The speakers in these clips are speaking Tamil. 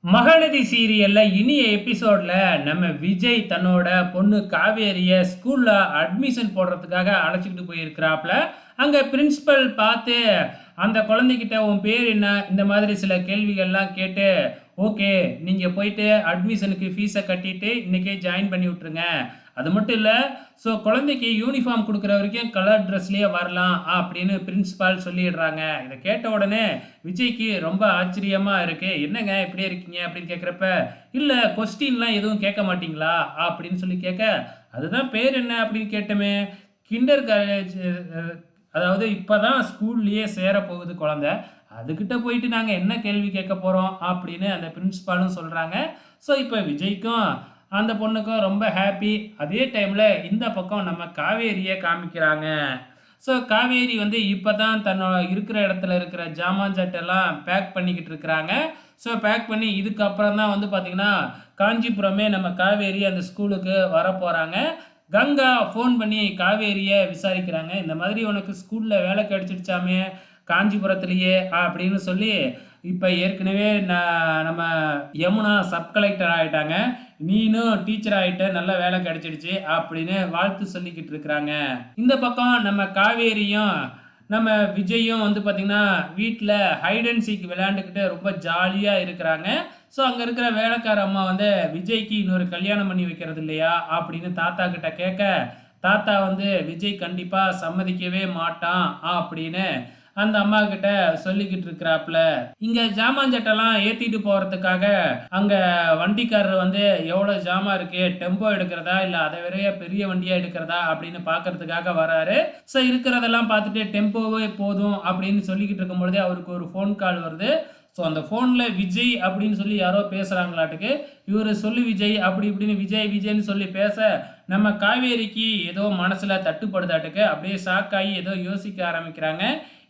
மகாநதி சீரியல்ல இனிய எபிசோட்ல நம்ம விஜய் தன்னோட பொண்ணு காவேரிய ஸ்கூல்ல அட்மிஷன் போடுறதுக்காக அழைச்சிக்கிட்டு போயிருக்கிறாப்ல. அங்க பிரின்சிபல் பார்த்து அந்த குழந்தைகிட்ட உன் பேர் என்ன? இந்த மாதிரி சில கேள்விகள்லாம் கேட்டு, ஓகே நீங்க போயிட்டு அட்மிஷனுக்கு ஃபீஸ கட்டிட்டு இன்னைக்கே ஜாயின் பண்ணி விட்டுருங்க. அது மட்டும் இல்ல, குழந்தைக்கு யூனிஃபார்ம் குடுக்குற வரைக்கும் கலர் ட்ரெஸ்லயே வரலாம் அப்படின்னு பிரின்சிபால் சொல்லிடுறாங்க. இத கேட்ட உடனே விஜய்க்கு ரொம்ப ஆச்சரியமா இருக்கு. "என்னங்க இப்படியே இருக்கீங்க?" அப்படின்னு கேட்கிறப்ப, "இல்ல கொஸ்டின்லாம் எதுவும் கேட்க மாட்டீங்களா?" அப்படின்னு சொல்லி கேட்க, "அதுதான் பேர் என்ன அப்படின்னு கேட்டோமே. கிண்டர் காலேஜ் அதாவது இப்பதான் ஸ்கூல்லயே சேரப்போகுது குழந்தை. அதுகிட்ட போயிட்டு நாங்க என்ன கேள்வி கேட்க போறோம்?" அப்படின்னு அந்த பிரின்சிபாலும் சொல்றாங்க. இப்ப விஜய்க்கும் அந்த பொண்ணுக்கும் ரொம்ப ஹேப்பி. அதே டைம்ல இந்த பக்கம் நம்ம காவேரிய காமிக்கிறாங்க. காவேரி வந்து இப்பதான் தன்னோட இருக்கிற இடத்துல இருக்கிற ஜாமான் ஜட்டெல்லாம் பேக் பண்ணிக்கிட்டு இருக்கிறாங்க. பேக் பண்ணி இதுக்கப்புறம் தான் வந்து பார்த்தீங்கன்னா, காஞ்சிபுரமே நம்ம காவேரி அந்த ஸ்கூலுக்கு வரப்போறாங்க. கங்கா ஃபோன் பண்ணி காவேரிய விசாரிக்கிறாங்க. இந்த மாதிரி உனக்கு ஸ்கூல்ல வேலை கிடைச்சிடுச்சாமே காஞ்சிபுரத்திலேயே அப்படின்னு சொல்லி, இப்ப ஏற்கனவே நம்ம யமுனா சப் கலெக்டர் ஆயிட்டாங்க. நீனும் டீச்சர் ஆயிட்ட, நல்ல வேலை கிடைச்சிடுச்சு அப்படின்னு வாழ்த்து சொல்லிக்கிட்டு இருக்கிறாங்க. இந்த பக்கம் நம்ம காவேரியும் நம்ம விஜயும் வந்து பார்த்தீங்கன்னா, வீட்ல ஹைட் அண்ட் சீக் விளையாண்டுக்கிட்டு ரொம்ப ஜாலியா இருக்கிறாங்க. அங்க இருக்கிற வேலைக்கார அம்மா வந்து விஜய்க்கு இன்னொரு கல்யாணம் பண்ணி வைக்கிறது இல்லையா? அப்படின்னு தாத்தா கிட்ட கேட்க, தாத்தா வந்து விஜய் கண்டிப்பா சம்மதிக்கவே மாட்டான் அப்படின்னு அந்த அம்மா கிட்ட சொல்லிக்கிட்டு இருக்கிறாப்ல. இங்க ஜாமான் ஜட்டெல்லாம் ஏத்திட்டு போறதுக்காக அங்க வண்டிக்காரர் வந்து எவ்வளவு ஜாமான் இருக்கு, டெம்போ எடுக்கிறதா இல்ல அதை விட பெரிய வண்டியா எடுக்கிறதா அப்படின்னு பார்க்கறதுக்காக வராரு. இருக்கிறதெல்லாம் பார்த்துட்டு டெம்போவே போதும் அப்படின்னு சொல்லிக்கிட்டு இருக்கும் பொழுதே அவருக்கு ஒரு ஃபோன் கால் வருது. அந்த ஃபோன்ல விஜய் அப்படின்னு சொல்லி யாரோ பேசுறாங்களாட்டுக்கு. இவரு சொல்லு விஜய் அப்படி இப்படின்னு விஜய் விஜய்ன்னு சொல்லி பேச, நம்ம காவேரிக்கு ஏதோ மனசுல தட்டுப்படுதாட்டுக்கு. அப்படியே ஷாக் ஆகி ஏதோ யோசிக்க ஆரம்பிக்கிறாங்க.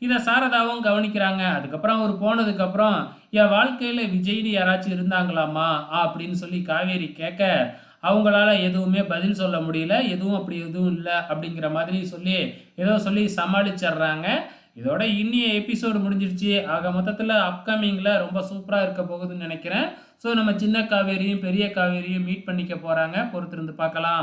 இத சாரதாவும் கவனிக்கிறாங்க. அதுக்கப்புறம் அவரு போனதுக்கப்புறம், என் வாழ்க்கையில விஜய்ன்னு யாராச்சும் இருந்தாங்களாம்மா? அப்படின்னு சொல்லி காவேரி கேட்க, அவங்களால எதுவுமே பதில் சொல்ல முடியல. எதுவும் அப்படி எதுவும் இல்ல அப்படிங்கிற மாதிரி சொல்லி, ஏதோ சொல்லி சமாளிச்சர்றாங்க. இதோட இன்னிய எபிசோடு முடிஞ்சிருச்சு. ஆக மொத்தத்துல அப்கமிங்ல ரொம்ப சூப்பரா இருக்க போகுதுன்னு நெனைக்கிறேன். நம்ம சின்ன காவேரியும், பெரிய காவேரியும் மீட் பண்ணிக்க போறாங்க. பொறுத்திருந்து பார்க்கலாம்.